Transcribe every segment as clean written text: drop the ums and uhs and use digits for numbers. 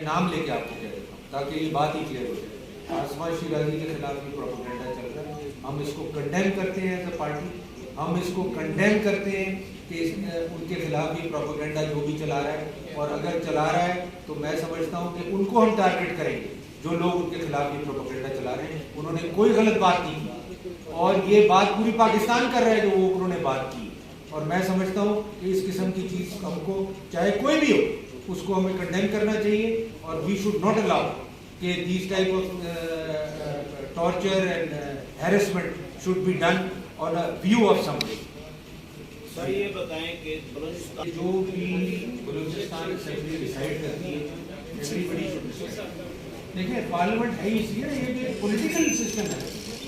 नाम लेके आपको कह देता हूँ ताकि ये बात ही क्लियर हो जाए। आसमा शिराजी के खिलाफ भी प्रोपेगेंडा चल रहा है, हम इसको कंडेम करते हैं एज अ पार्टी, हम इसको कंडेम करते हैं कि उनके खिलाफ भी प्रोपेगेंडा जो भी चला रहा है, और अगर चला रहा है तो मैं समझता हूँ कि उनको हम टारगेट करेंगे जो लोग उनके खिलाफ ये प्रोपेगेंडा चला रहे हैं। उन्होंने कोई गलत बात नहीं की और ये बात पूरी पाकिस्तान कर रहा है जो वो उन्होंने बात की, और मैं समझता हूँ कि इस किस्म की चीज़ हमको चाहे कोई भी हो उसको हमें कंडेम करना चाहिए, और वी शुड नॉट अलाउ कि this type of torture and harassment should be done on a view of somebody. Sir ये बताएं कि बलूचिस्तान जो भी बलूचिस्तान असेंबली डिसाइड करती है एवरीबडी शुड डिसाइड। देखिए पार्लियामेंट है इसलिए ये भी पॉलिटिकल सिस्टम है,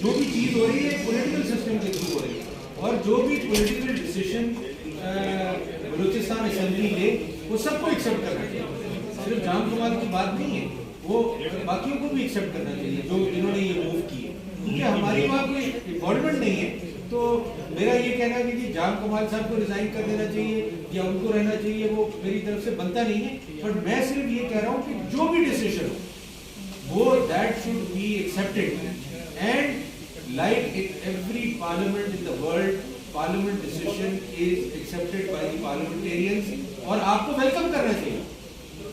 जो भी चीज़ हो रही है पॉलिटिकल सिस्टम के थ्रू हो रही है, और जो भी पॉलिटिकल डिसीजन बलूचिस्तान असेंबली ले वो सबको एक्सेप्ट करना चाहिए। सिर्फ जाम कमाल की बात नहीं है, वो बाकियों को भी एक्सेप्ट करना चाहिए जो जिन्होंने ये मूव की है, क्योंकि हमारी वहाँ कोई इन्वॉल्वमेंट नहीं है। तो मेरा ये कहना है कि जाम कमाल साहब को रिजाइन कर देना चाहिए या उनको रहना चाहिए, वो मेरी तरफ से बनता नहीं है, बट मैं सिर्फ ये कह रहा हूँ कि जो भी डिसीजन हो वो that should be accepted, and like in every parliament in the world parliament decision is accepted by the parliamentarians, और आपको वेलकम करना चाहिए।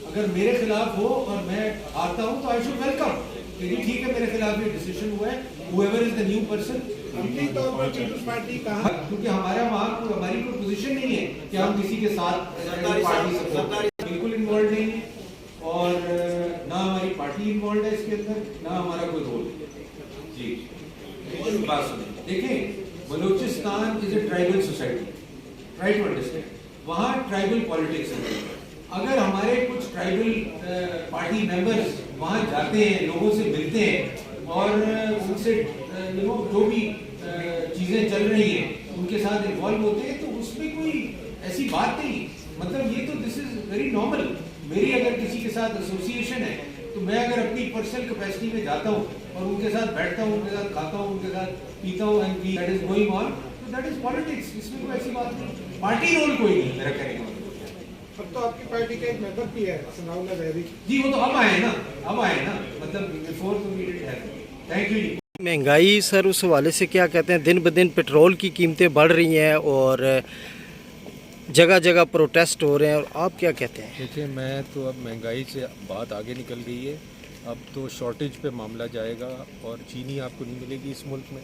अगर मेरे खिलाफ हो और मैं आता हूँ तो आई शुड वेलकम कि ठीक है मेरे खिलाफ ये डिसीजन हुआ है, whoever is the new person। क्योंकि हमारा वहाँ हमारी कोई पोजीशन नहीं है कि हम किसी के साथ पार्टी बिल्कुल इन्वॉल्व नहीं है, और ना हमारी पार्टी इन्वॉल्व है इसके अंदर, ना हमारा कोई रोल है। जी बात सुनिए, देखिए Balochistan is a tribal society, try to understand, वहाँ ट्राइबल पॉलिटिक्स है। अगर हमारे कुछ ट्राइबल पार्टी मेंबर्स वहाँ जाते हैं, लोगों से मिलते हैं और उनसे जो भी चीज़ें चल रही हैं उनके साथ इन्वॉल्व होते हैं, तो उसमें कोई ऐसी बात नहीं, मतलब ये तो दिस इज वेरी नॉर्मल। मेरी अगर किसी के साथ एसोसिएशन है तो मैं अगर अपनी पर्सनल कैपेसिटी में जाता हूँ और उनके साथ बैठता हूँ, उनके साथ खाता हूँ, उनके साथ पीता हूँ, and that is going on, तो दैट इज पॉलिटिक्स। इसमें कोई ऐसी बात नहीं, पार्टी रोल कोई नहीं मेरा कहने का मतलब। अब तो आपकी पार्टी का एक मेंबर भी है सनाउल्लाह जहरी जी, वो तो अब आए ना, मतलब बिफोर तो we didn't have. Thank you जी। महंगाई सर उस हवाले से क्या कहते हैं, दिन ब दिन पेट्रोल की कीमतें बढ़ रही हैं और जगह जगह प्रोटेस्ट हो रहे हैं, और आप क्या कहते हैं? देखिए मैं तो अब महंगाई से बात आगे निकल गई है, अब तो शॉर्टेज पे मामला जाएगा, और चीनी आपको नहीं मिलेगी इस मुल्क में,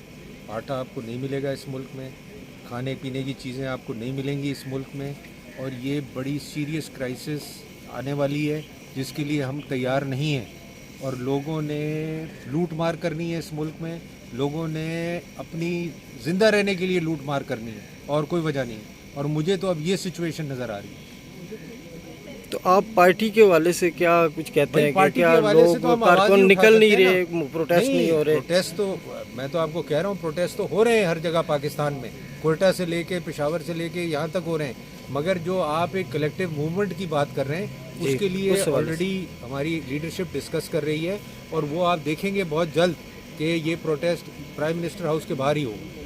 आटा आपको नहीं मिलेगा इस मुल्क में, खाने पीने की चीज़ें आपको नहीं मिलेंगी इस मुल्क में, और ये बड़ी सीरियस क्राइसिस आने वाली है जिसके लिए हम तैयार नहीं हैं। और लोगों ने लूट मार करनी है इस मुल्क में, लोगों ने अपनी ज़िंदा रहने के लिए लूट मार करनी है, और कोई वजह नहीं। और मुझे तो अब ये सिचुएशन नज़र आ रही है। तो आप पार्टी के वाले से क्या कुछ कहते हैं कि क्या लोग तो कारकुन निकल नहीं रहे, प्रोटेस्ट नहीं हो रहे? प्रोटेस्ट तो मैं तो आपको कह रहा हूँ, प्रोटेस्ट तो हो रहे हैं हर जगह पाकिस्तान में, कोयटा से लेके पेशावर से लेके यहाँ तक हो रहे हैं, मगर जो आप एक कलेक्टिव मूवमेंट की बात कर रहे हैं उसके लिए ऑलरेडी हमारी लीडरशिप डिस्कस कर रही है, और वो आप देखेंगे बहुत जल्द कि ये प्रोटेस्ट प्राइम मिनिस्टर हाउस के बाहर ही होगा।